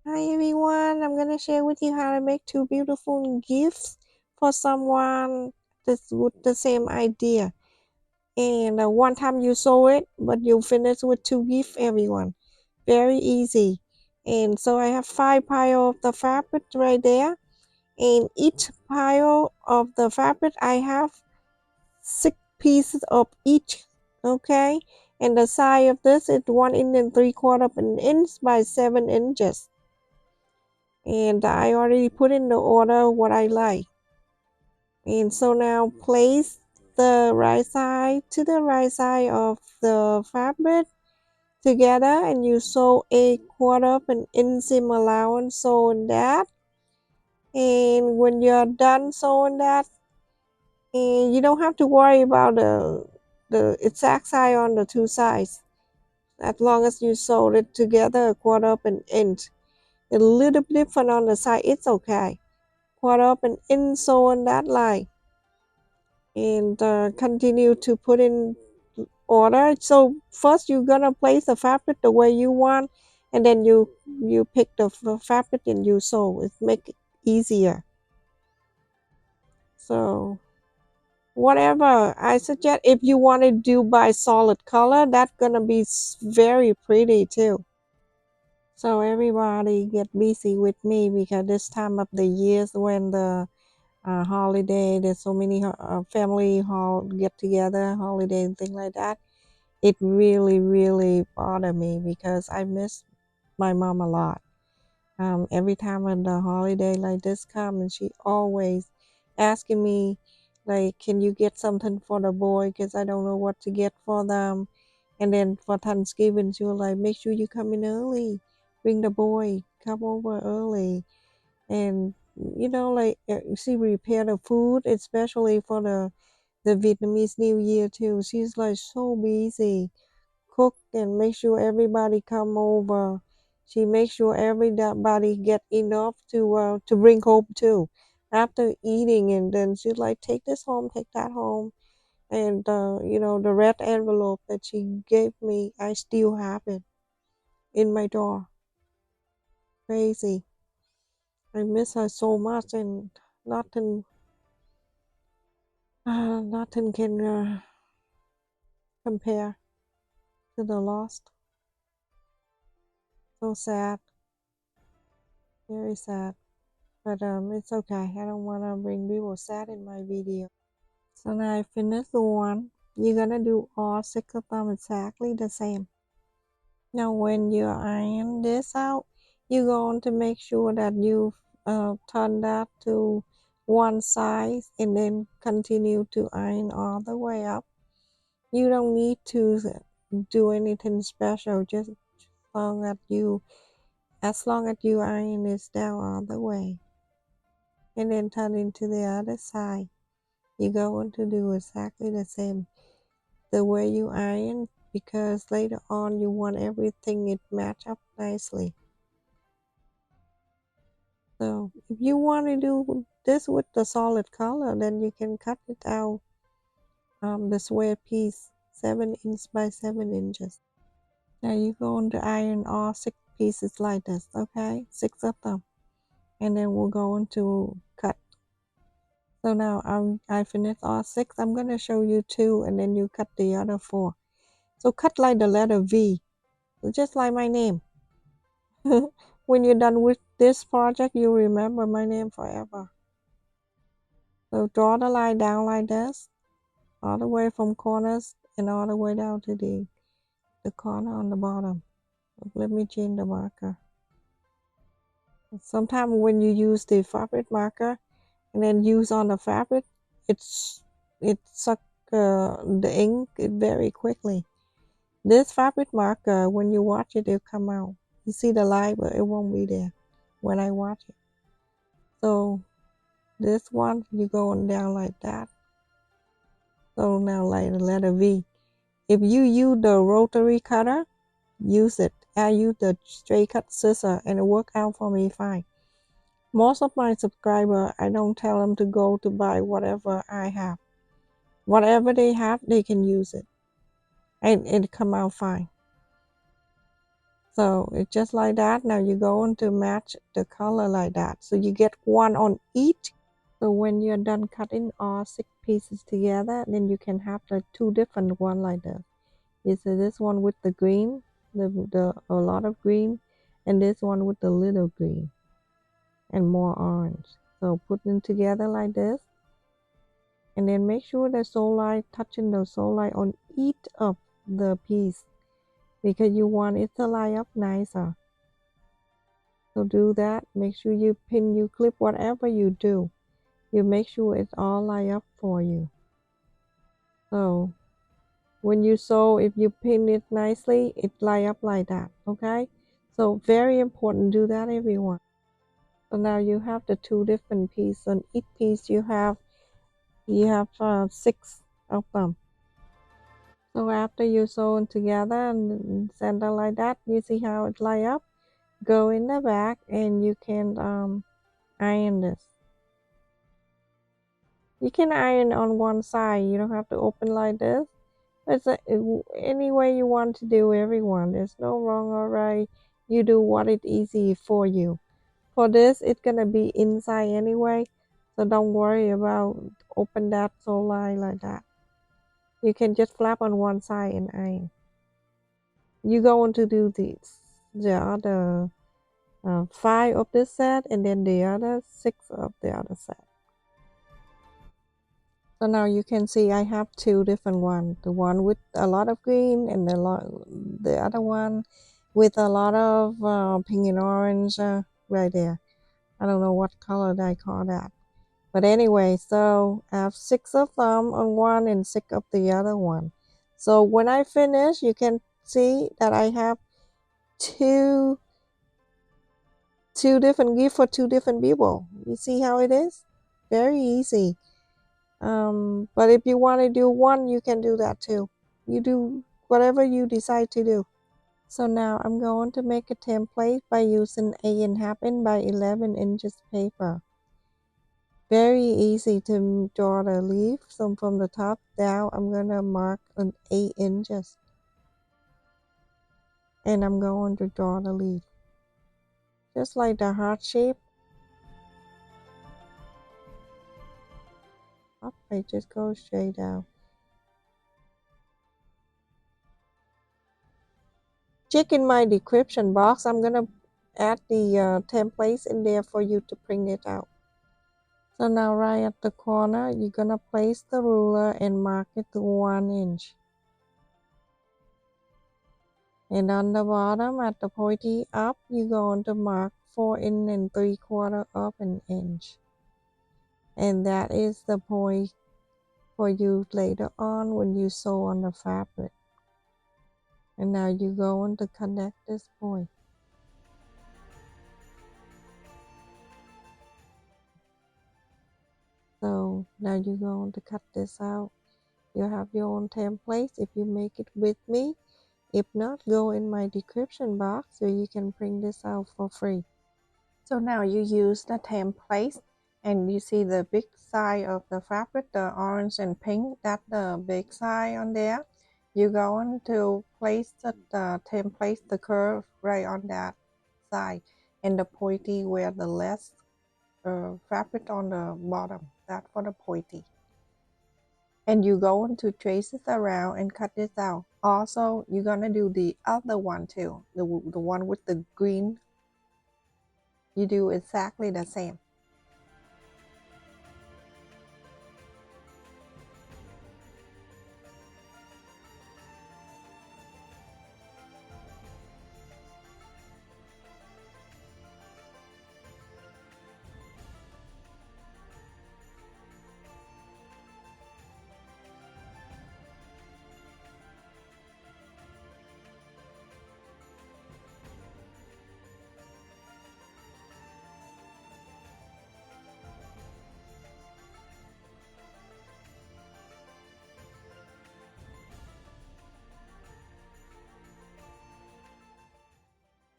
Hi everyone, I'm gonna share with you how to make two beautiful gifts for someone that's with the same idea. And one time you sew it, but you finish with two gifts, everyone. Very easy. And so I have 5 pile of the fabric right there. And each pile of the fabric, I have 6 pieces of each. Okay. And the size of this is 1 3/4 of an inch by 7 inches. And I already put in the order what I like. And so now place the right side to the right side of the fabric together, and you sew 1/4 of an inseam allowance, sew in that. And when you're done sewing that, and you don't have to worry about the exact size on the two sides, as long as you sew it together 1/4 of an inch. A little bit different on the side, it's okay. 1/4 of an inch sew on that line, and continue to put in order. So first you're gonna place the fabric the way you want, and then you pick the fabric and you sew. It make it easier. So whatever I suggest, if you want to do by solid color, that's gonna be very pretty too. So everybody get busy with me, because this time of the years when the holiday, there's so many family get together holiday and things like that. It really bothered me, because I miss my mom a lot. Every time when the holiday like this come, and she always asking me, like, can you get something for the boy, because I don't know what to get for them. And then for Thanksgiving, she was like, make sure you come in early, bring the boy, come over early. And like, she prepare the food, especially for the Vietnamese New Year too. She's like so busy, cook and make sure everybody come over. She makes sure everybody get enough to bring home too, after eating. And then she's like, take this home, take that home. And the red envelope that she gave me, I still have it in my drawer. Crazy. I miss her so much, and nothing nothing can compare to the lost. So sad, very sad. But it's okay. I don't want to bring people sad in my video. So now I finished the one. You're gonna do all 6 of them exactly the same. Now when you iron this out, you're going to make sure that you turn that to one side, and then continue to iron all the way up. You don't need to do anything special, just as long as you iron this down all the way, and then turn into the other side. You're going to do exactly the same the way you iron, because later on you want everything it match up nicely. So if you want to do this with the solid color, then you can cut it out, the square piece 7 inch by 7 inches. Now you're going to iron all 6 pieces like this, okay? 6 of them. And then we're going to cut. So now I finished all 6. I'm going to show you 2, and then you cut the other 4. So cut like the letter V, just like my name. When you're done with this project, you remember my name forever. So draw the line down like this, all the way from corners and all the way down to the corner on the bottom. Let me change the marker. Sometimes when you use the fabric marker and then use on the fabric, it suck the ink very quickly. This fabric marker, when you watch it, it'll come out. You see the line, but it won't be there when I watch it. So this one, you going down like that. So now like the letter V. If you use the rotary cutter, use it. I use the straight cut scissor, and it worked out for me fine. Most of my subscribers, I don't tell them to go to buy whatever I have. Whatever they have, they can use it, and it come out fine. So it's just like that. Now you're going to match the color like that. So you get one on each. So when you're done cutting all 6 pieces together, then you can have the 2 different one like this. You see this one with the green, a lot of green, and this one with the little green and more orange. So put them together like this, and then make sure the sole line touching the sole line on each of the piece, because you want it to line up nicer. So do that. Make sure you pin, you clip, whatever you do, you make sure it's all line up for you. So when you sew, if you pin it nicely, it line up like that. Okay, so very important, do that everyone. So now you have the 2 different pieces. On each piece you have 6 of them. So after you sew it together and center like that, you see how it line up. Go in the back and you can iron this. You can iron on one side. You don't have to open like this. It's any way you want to do, everyone. There's no wrong or right. You do what is easy for you. For this, it's gonna be inside anyway, so don't worry about open that sole line like that. You can just flap on one side and iron. You're going to do the other 5 of this set, and then the other 6 of the other set. So now you can see I have 2 different ones. The one with a lot of green, and the other one with a lot of pink and orange right there. I don't know what color I call that. But anyway, so I have 6 of them on one and 6 of the other one. So when I finish, you can see that I have two different gifts for 2 different people. You see how it is? Very easy. But if you want to do one, you can do that too. You do whatever you decide to do. So now I'm going to make a template by using 8.5 inch by 11 inches paper. Very easy to draw the leaf. So from the top down, I'm going to mark on 8 inches. And I'm going to draw the leaf. Just like the heart shape. Up, I just go straight down. Check in my description box. I'm going to add the templates in there for you to print it out. So now right at the corner, you're going to place the ruler and mark it to 1 inch. And on the bottom at the pointy up, you're going to mark 4 3/4 of an inch. And that is the point for you later on when you sew on the fabric. And now you're going to connect this point. So now you're going to cut this out. You have your own templates if you make it with me. If not, go in my description box so you can print this out for free. So now you use the template, and you see the big side of the fabric, the orange and pink, that's the big side on there. You're going to place the template, the curve right on that side, and the pointy where the less fabric on the bottom, that's for the pointy. And you're going to trace it around and cut this out. Also, you're gonna do the other one too, the one with the green. You do exactly the same.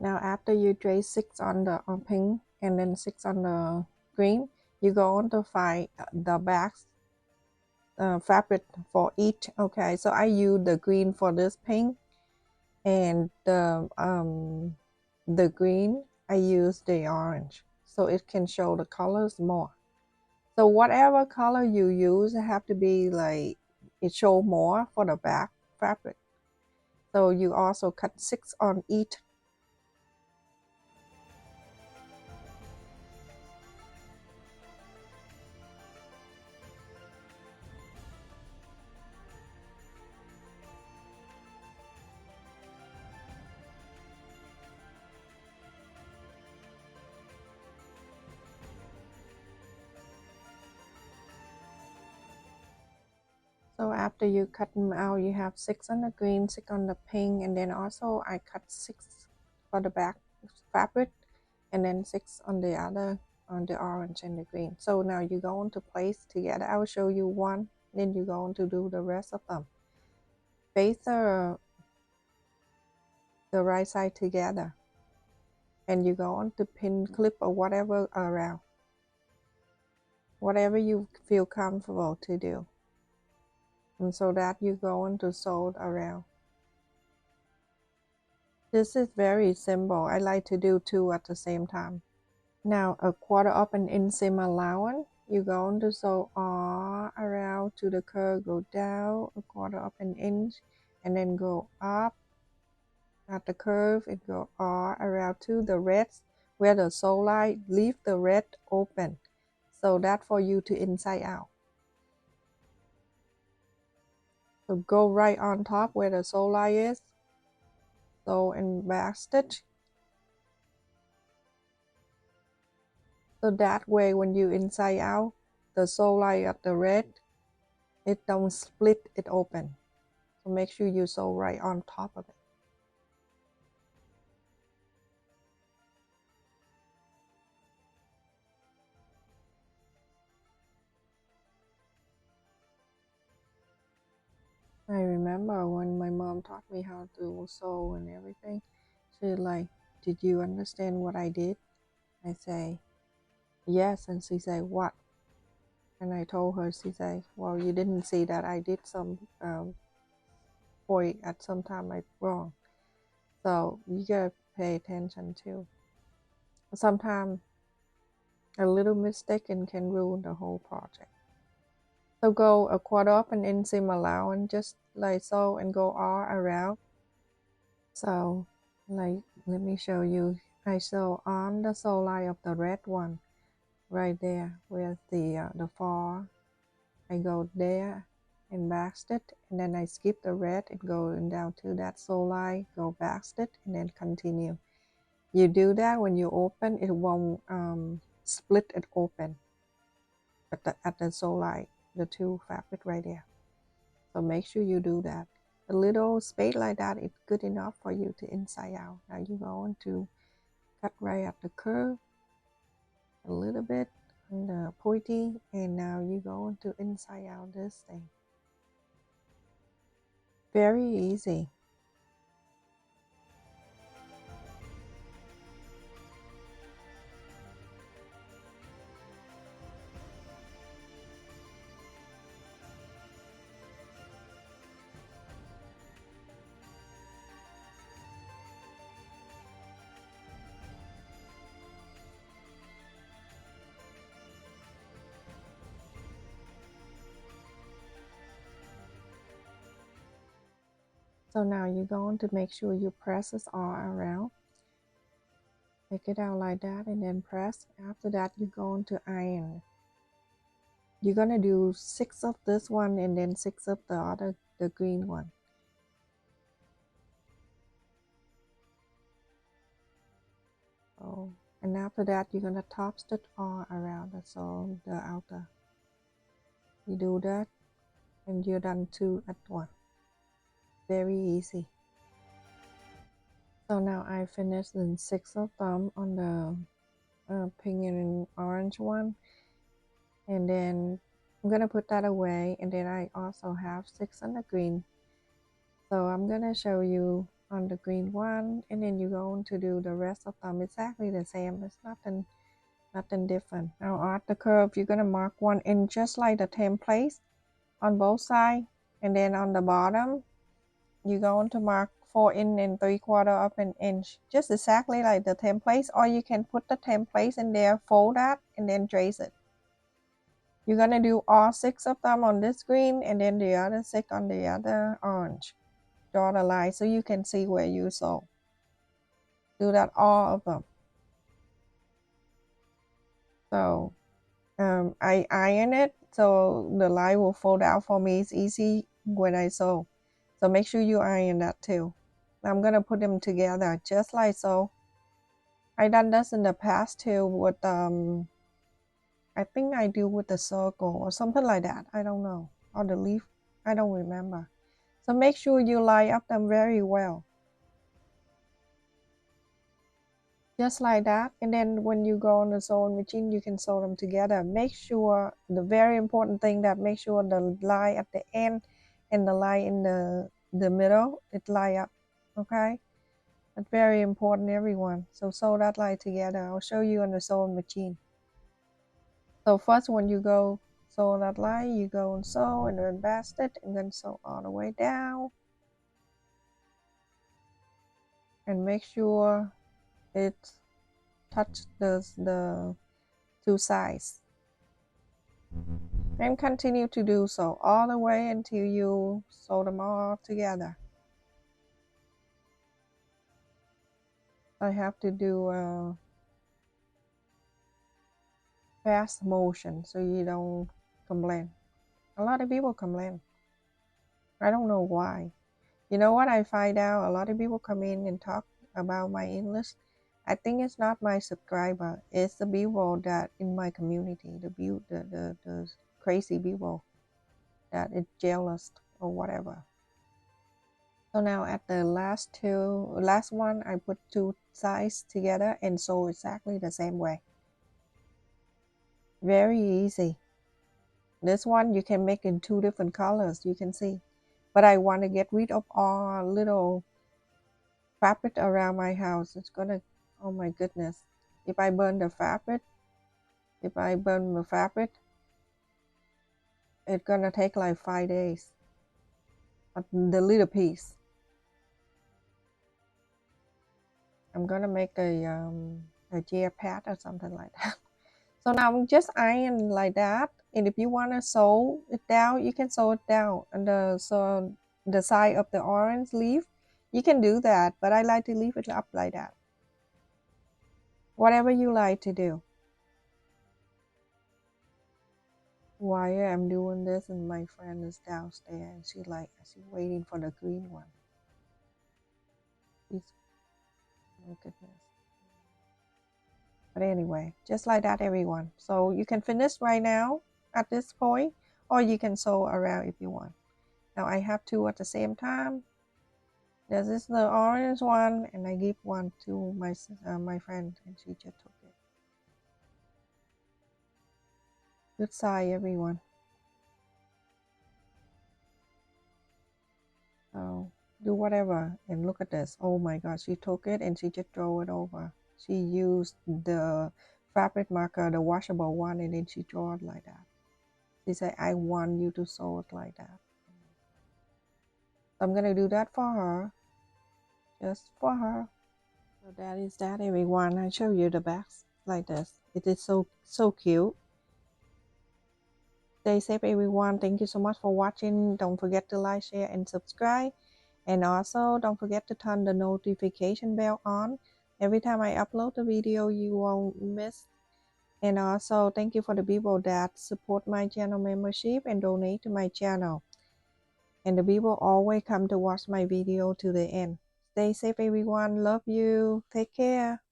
Now after you trace 6 on the pink and then 6 on the green, you go on to find the back fabric for each. Okay, so I use the green for this pink, and the green I use the orange so it can show the colors more. So whatever color you use, it have to be like it show more for the back fabric. So you also cut 6 on each. So after you cut them out, you have 6 on the green, 6 on the pink, and then also I cut 6 for the back fabric, and then 6 on the other, on the orange and the green. So now you go on to place together. I will show you one, then you go on to do the rest of them. Face the right side together, and you go on to pin, clip, or whatever around, whatever you feel comfortable to do. And so that you go on to sew around. This is very simple. I like to do 2 at the same time. Now a 1/4 of an inch seam allowance. You go on to sew all around to the curve, go down a 1/4 of an inch, and then go up at the curve and go all around to the red where the sew line. Leave the red open, so that for you to inside out. So go right on top where the sew line is. Sew and back stitch. So that way when you inside out, the sew line at the red, it don't split it open. So make sure you sew right on top of it. I remember when my mom taught me how to sew and everything, she's like, "Did you understand what I did?" I say, "Yes." And she said, "What?" And I told her, she said, "Well, you didn't see that I did some point at some time I wrong. So you gotta pay attention too. Sometimes a little mistake can ruin the whole project." So go a 1/4 of an inch seam allowance, just like so, and go all around. So like, let me show you. I sew on the sew line of the red one right there with the far. I go there and back stitch, and then I skip the red and go down to that sew line, go back stitch, and then continue. You do that when you open, it won't split it open at the sew line, the 2 fabric right there. So make sure you do that. A little space like that is good enough for you to inside out. Now you go on to cut right at the curve a little bit on the pointy, and now you go on to inside out this thing. Very easy. So now you're going to make sure you press this all around. Take it out like that and then press. After that, you're going to iron. You're going to do 6 of this one and then 6 of the other, the green one. So, and after that, you're going to top stitch all around the outer. You do that and you're done 2 at once. Very easy. So now I finished the 6 of them on the pink and orange one, and then I'm gonna put that away, and then I also have 6 on the green. So I'm gonna show you on the green one, and then you're going to do the rest of them exactly the same. It's nothing different. Now at the curve, you're gonna mark 1 inch just like the template on both sides, and then on the bottom you're going to mark 4 3/4 of an inch, just exactly like the templates, or you can put the templates in there, fold that, and then trace it. You're gonna do all 6 of them on this green, and then the other 6 on the other orange. Draw the line so you can see where you sew. Do that all of them. So I iron it so the line will fold out for me. It's easy when I sew. So make sure you iron that too. I'm gonna put them together just like so. I done this in the past too with I think I do with the circle or something like that. I don't know. Or the leaf. I don't remember. So make sure you line up them very well. Just like that. And then when you go on the sewing machine, you can sew them together. Make sure, the very important thing, that make sure the line at the end and the line in the middle, it line up. Okay? That's very important, everyone. So sew that line together. I'll show you on the sewing machine. So first, when you go sew that line, you go and sew and then bast it and then sew all the way down. And make sure it touches the 2 sides. And continue to do so all the way until you sew them all together. I have to do a fast motion so you don't complain. A lot of people complain. I don't know why. You know what I find out? A lot of people come in and talk about my English. I think it's not my subscriber. It's the people that in my community, the crazy people that is jealous or whatever. So now at the last one, I put 2 sides together and sew exactly the same way. Very easy. This one you can make in 2 different colors, you can see. But I want to get rid of all little fabric around my house. It's gonna, oh my goodness. If I burn the fabric, it's gonna take like 5 days. But the little piece. I'm gonna make a gear pad or something like that. So now just iron like that, and if you want to sew it down, you can sew it down on the side of the orange leaf. You can do that, but I like to leave it up like that. Whatever you like to do. While I'm doing this, and my friend is downstairs, she's waiting for the green one. Oh my goodness. But anyway, just like that, everyone. So you can finish right now at this point, or you can sew around if you want. Now I have 2 at the same time. This is the orange one, and I give one to my friend, and she just took it. Good side, everyone. So do whatever, and look at this. Oh my God, she took it and she just throw it over. She used the fabric marker, the washable one, and then she draw it like that. She said, I want you to sew it like that. So I'm gonna do that for her, just for her. So that is that, everyone. I show you the backs like this. It is so cute. Stay safe, everyone. Thank you so much for watching. Don't forget to like, share, and subscribe. And also, don't forget to turn the notification bell on. Every time I upload a video, you won't miss. And also, thank you for the people that support my channel membership and donate to my channel. And the people always come to watch my video to the end. Stay safe, everyone. Love you. Take care.